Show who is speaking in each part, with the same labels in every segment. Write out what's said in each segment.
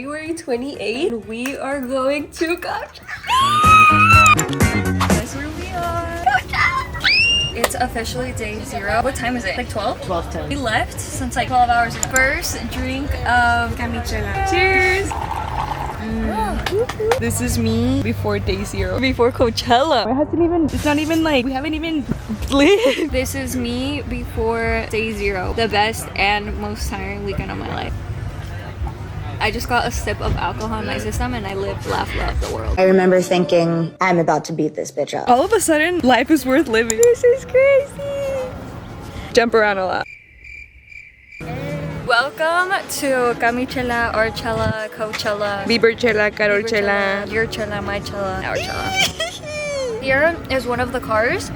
Speaker 1: January 28th, and we are going to Coachella. That's where we are. Coachella! It's officially day 0. What time is it? Like 12?
Speaker 2: 12:10.
Speaker 1: We left since like 12 hours ago. First drink of
Speaker 2: Coachella.
Speaker 1: Cheers!
Speaker 2: This is me before day 0.
Speaker 1: Before Coachella.
Speaker 2: It's not even like, we haven't even lived.
Speaker 1: This is me before day 0. The best and most tiring weekend of my life. I just got a sip of alcohol in my system and I lived, laughed, loved the world.
Speaker 3: I remember thinking, I'm about to beat this bitch up.
Speaker 2: All of a sudden, life is worth living.
Speaker 1: This is crazy.
Speaker 2: Jump around a lot.
Speaker 1: Welcome to Coachella, our Chella, Coachella.
Speaker 2: Bieberchella, Carolchella.
Speaker 1: Your Chella, my Chella, our Chella. Here is one of the cars.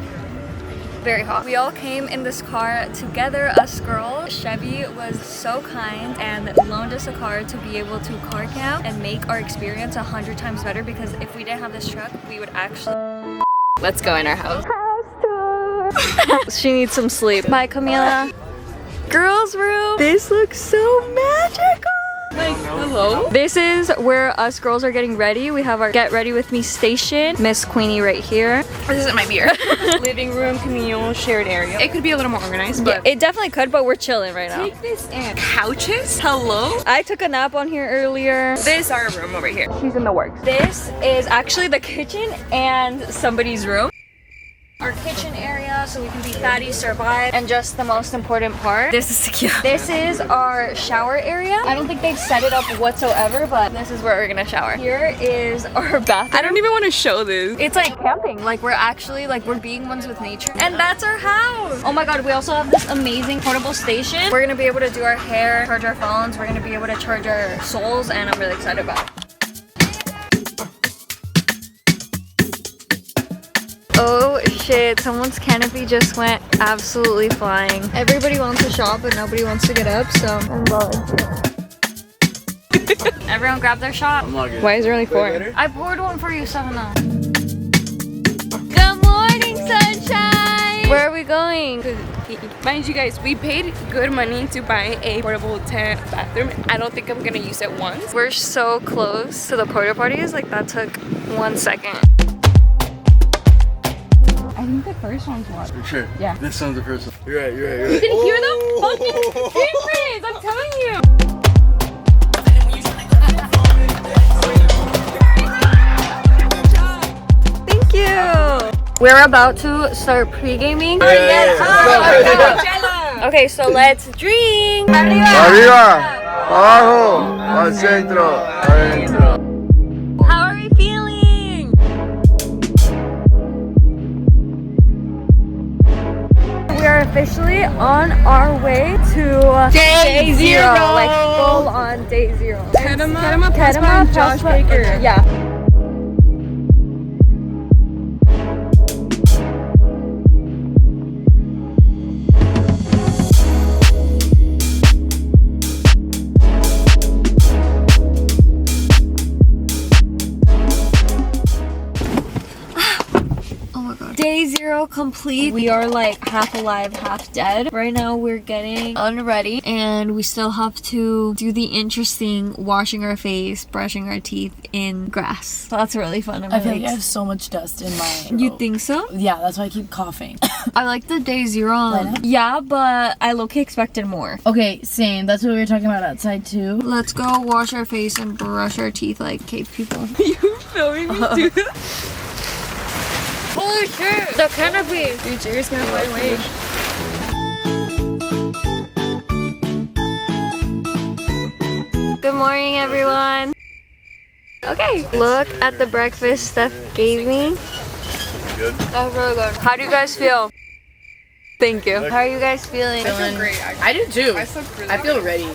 Speaker 1: Very hot. We all came in this car together, us girls. Chevy was so kind and loaned us a car to be able to car camp and make our experience 100 times better, because if we didn't have this truck, we would actually... Let's go in our house. House tour! She needs some sleep. Bye, Camila. Girls' room. This looks so magical.
Speaker 2: Like, hello?
Speaker 1: This is where us girls are getting ready. We have our get ready with me station. Miss Queenie right here.
Speaker 2: This isn't my beer. Living room, communal, shared area. It could be a little more organized, but...
Speaker 1: Yeah, it definitely could, but we're chilling right now.
Speaker 2: Take this in. Couches? Hello?
Speaker 1: I took a nap on here earlier.
Speaker 2: This is our room over here. She's in the works.
Speaker 1: This is actually the kitchen and somebody's room. Our kitchen area, so we can be fatty, survive, and just the most important part, this is tequila. This is our shower area. I don't think they've set it up whatsoever, but this is where we're gonna shower. Here is our bathroom.
Speaker 2: I don't even want to show this.
Speaker 1: It's like camping. Like we're actually like we're being ones with nature. And that's our house. Oh my god, we also have this amazing portable station. We're gonna be able to do our hair, charge our phones, we're gonna be able to charge our souls, and I'm really excited about it. Oh shit, someone's canopy just went absolutely flying. Everybody wants to shop, but nobody wants to get up, so I'm volunteering. Everyone grab their shot.
Speaker 2: Why is there only 4?
Speaker 1: I poured one for you, Savannah. Good morning, sunshine! Where are we going?
Speaker 2: Mind you guys, we paid good money to buy a portable tent bathroom. I don't think I'm gonna use it once.
Speaker 1: We're so close to the porta potties, like that took 1 second.
Speaker 2: I think the first one's one.
Speaker 4: For sure.
Speaker 2: Yeah.
Speaker 4: This one's the first one. You're right, you're right, you're
Speaker 2: You
Speaker 4: right.
Speaker 2: can hear the fucking difference! I'm telling you!
Speaker 1: Thank you! We're about to start pre-gaming. Okay, so let's drink!
Speaker 4: Arriba, abajo, al centro, adentro.
Speaker 1: How are we feeling? We are officially on our way to day 0, like full on day 0.
Speaker 2: Kedema, Prespa, and Josh Baker.
Speaker 1: Yeah. Day 0 complete. We are like half alive, half dead. Right now we're getting unready and we still have to do the interesting washing our face, brushing our teeth in grass. So that's really fun.
Speaker 5: I feel like I have so much dust in my throat.
Speaker 1: You think so?
Speaker 5: Yeah, that's why I keep coughing.
Speaker 1: I like the day 0. Yeah, but I low-key expected more.
Speaker 5: Okay, same. That's what we were talking about outside too.
Speaker 1: Let's go wash our face and brush our teeth like cave people.
Speaker 2: You filming me do that?
Speaker 1: Holy shit! The canopy!
Speaker 2: Dude, Jerry's gonna fly away.
Speaker 1: Good morning, everyone. Okay, look at the breakfast Steph gave me.
Speaker 4: Good?
Speaker 1: That's really good. How do you guys feel? Thank you. How are you guys feeling?
Speaker 2: I feel great.
Speaker 5: I do too.
Speaker 2: I slept really
Speaker 5: I feel ready.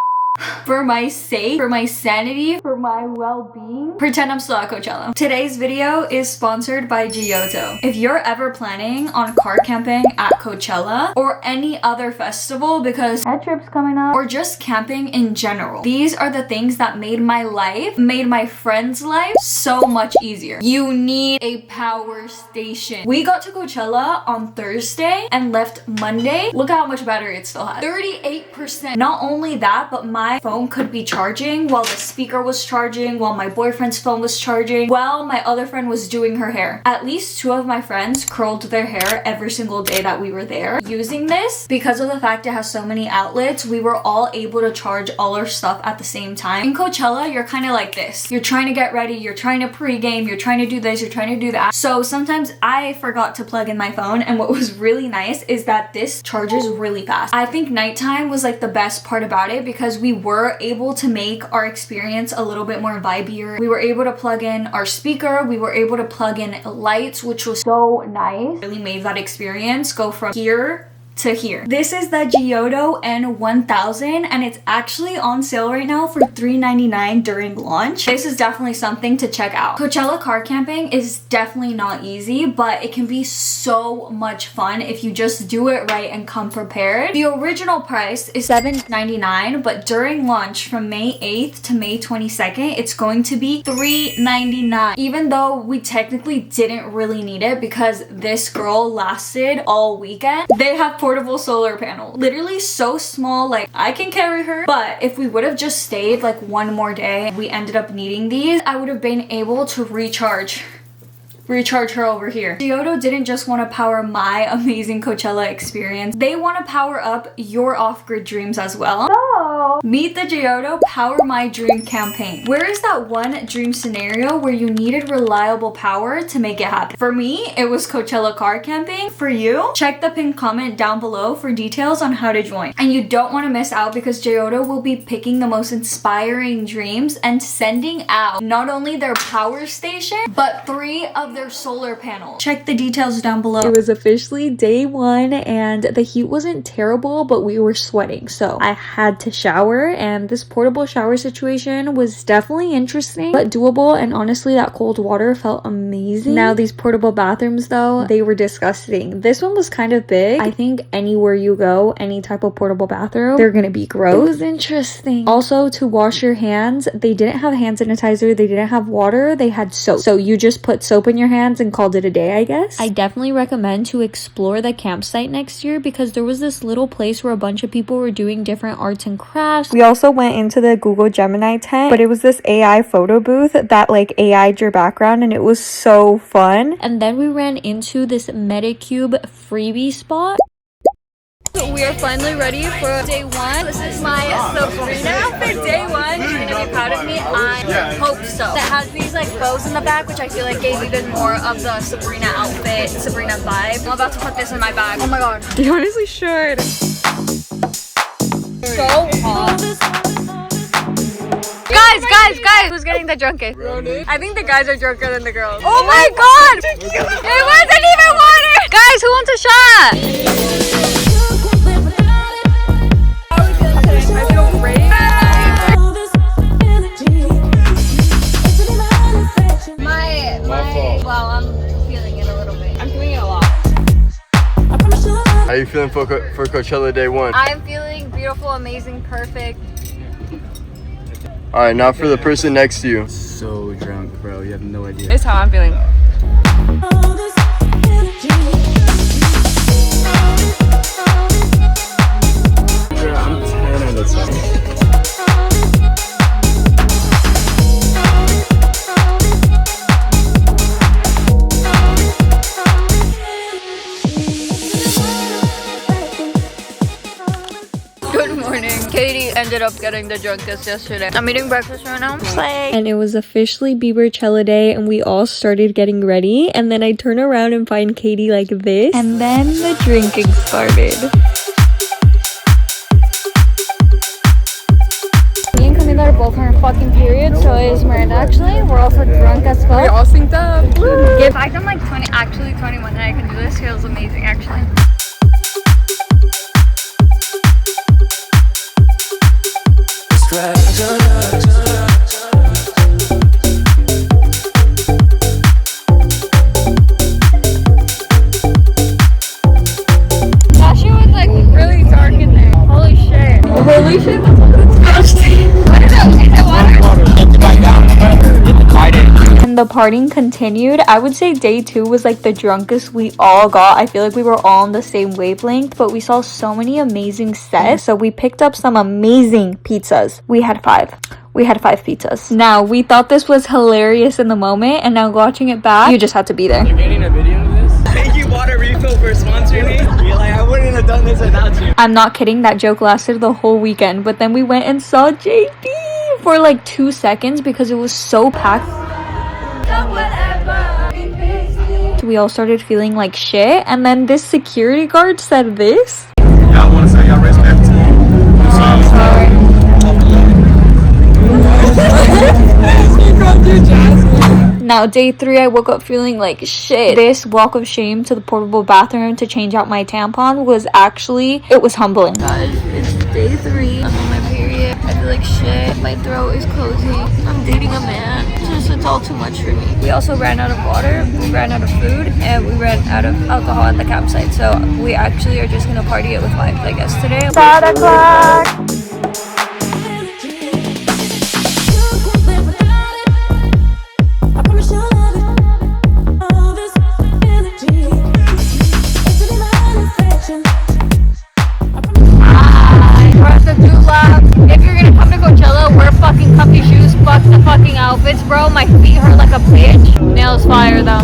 Speaker 1: For my sake, for my sanity, for my well-being, pretend I'm still at Coachella. Today's video is sponsored by GEYOTO. If you're ever planning on car camping at Coachella or any other festival because head trip's coming up, or just camping in general, these are the things that made my life, made my friend's life so much easier. You need a power station. We got to Coachella on Thursday and left Monday. Look at how much battery it still has. 38%. Not only that, but my my phone could be charging while the speaker was charging, while my boyfriend's phone was charging, while my other friend was doing her hair. At least 2 of my friends curled their hair every single day that we were there. Using this, because of the fact it has so many outlets, we were all able to charge all our stuff at the same time. In Coachella, you're kind of like this. You're trying to get ready, you're trying to pregame, you're trying to do this, you're trying to do that. So sometimes I forgot to plug in my phone, and what was really nice is that this charges really fast. I think nighttime was like the best part about it because we were able to make our experience a little bit more vibier. We were able to plug in our speaker, we were able to plug in lights, which was so nice. Really made that experience go from here to here. This is the GEYOTO N300 and it's actually on sale right now for $3.99 during launch. This is definitely something to check out. Coachella car camping is definitely not easy, but it can be so much fun if you just do it right and come prepared. The original price is $7.99, but during launch from May 8th to May 22nd, it's going to be $3.99. Even though we technically didn't really need it because this girl lasted all weekend. They have portable solar panel, literally so small, like I can carry her. But if we would have just stayed like one more day, we ended up needing these, I would have been able to recharge her over here. GEYOTO didn't just want to power my amazing Coachella experience, they want to power up your off-grid dreams as well. So meet the GEYOTO Power My Dream campaign. Where is that one dream scenario where you needed reliable power to make it happen? For me, it was Coachella car camping. For you, check the pinned comment down below for details on how to join. And you don't want to miss out because GEYOTO will be picking the most inspiring dreams and sending out not only their power station, but 3 of their solar panels. Check the details down below. It was officially day 1 and the heat wasn't terrible, but we were sweating, so I had to shower, and this portable shower situation was definitely interesting but doable, and honestly that cold water felt amazing. Now these portable bathrooms though, they were disgusting. This one was kind of big. I think anywhere you go, any type of portable bathroom, they're gonna be gross. It was interesting. Also, to wash your hands, they didn't have hand sanitizer, they didn't have water, they had soap. So you just put soap in your hands and called it a day, I guess. I definitely recommend to explore the campsite next year because there was this little place where a bunch of people were doing different arts and crafts. We also went into the Google Gemini tent, but it was this AI photo booth that like AI'd your background, and it was so fun. And then we ran into this Medicube freebie spot. We are finally ready for day 1. This is my Sabrina outfit, day 1. You're gonna be proud of me. I hope so. It has these like bows in the back, which I feel like gave even more of the Sabrina outfit, Sabrina vibe. I'm about to put this in my bag. Oh my god.
Speaker 2: You honestly should.
Speaker 1: So hot. Guys, who's getting the drunkest? I think the guys are drunker than the girls. Oh my god! It wasn't even water! Guys, who wants a shot?
Speaker 2: I feel great.
Speaker 1: Well, I'm feeling it a little bit.
Speaker 2: I'm feeling it a lot.
Speaker 4: How you feeling for Coachella day 1?
Speaker 1: I'm feeling beautiful, amazing, perfect.
Speaker 4: Alright, now for the person next to you.
Speaker 6: So drunk, bro. You have no idea.
Speaker 2: It's how I'm feeling.
Speaker 6: Yeah, I'm 10 out of 10.
Speaker 1: Good morning. Katie ended up getting the drunkest yesterday. I'm eating breakfast right now. And it was officially Bieberchella day and we all started getting ready. And then I turn around and find Katie like this. And then the drinking started. Me and Camila are both on our fucking period, so is Miranda actually. We're also drunk as fuck.
Speaker 2: We all synced up.
Speaker 1: The fact I'm like 21 and I can do this feels amazing actually. That shit was like really dark in there. Holy shit. Holy shit, that's disgusting. What is it? Is it water? And then the partying continued. I would say day 2 was like the drunkest we all got. I feel like we were all on the same wavelength, but we saw so many amazing sets. So we picked up some amazing pizzas. We had 5 pizzas. Now, we thought this was hilarious in the moment, and now watching it back, you just had to be there.
Speaker 6: You're getting a video of this? Thank you, Water Refill, for sponsoring me. You're like, I wouldn't have done this without you.
Speaker 1: I'm not kidding, that joke lasted the whole weekend, but then we went and saw JP for like 2 seconds because it was so packed. We all started feeling like shit, and then this security guard said this.
Speaker 6: Y'all want to say y'all respect to you? I'm sorry.
Speaker 1: Now, day 3, I woke up feeling like shit. This walk of shame to the portable bathroom to change out my tampon was actually, it was humbling. Guys, it's day 3. I'm on my period. I feel like shit. My throat is closing. I'm dating a man. It's all too much for me. We also ran out of water, we ran out of food, and we ran out of alcohol at the campsite. So we actually are just gonna party it with vibes, I guess, today. 5 o'clock. If you're gonna come to Coachella, wear fucking comfy shoes, fuck the fucking outfits, bro. My feet hurt like a bitch. Nails fire though.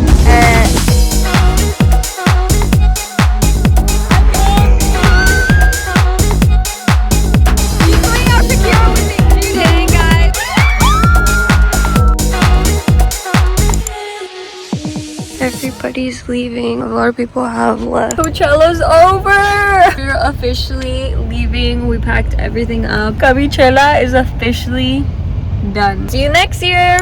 Speaker 1: Everybody's leaving. A lot of people have left. Coachella's over! We're officially leaving. We packed everything up. Coachella is officially done. See you next year!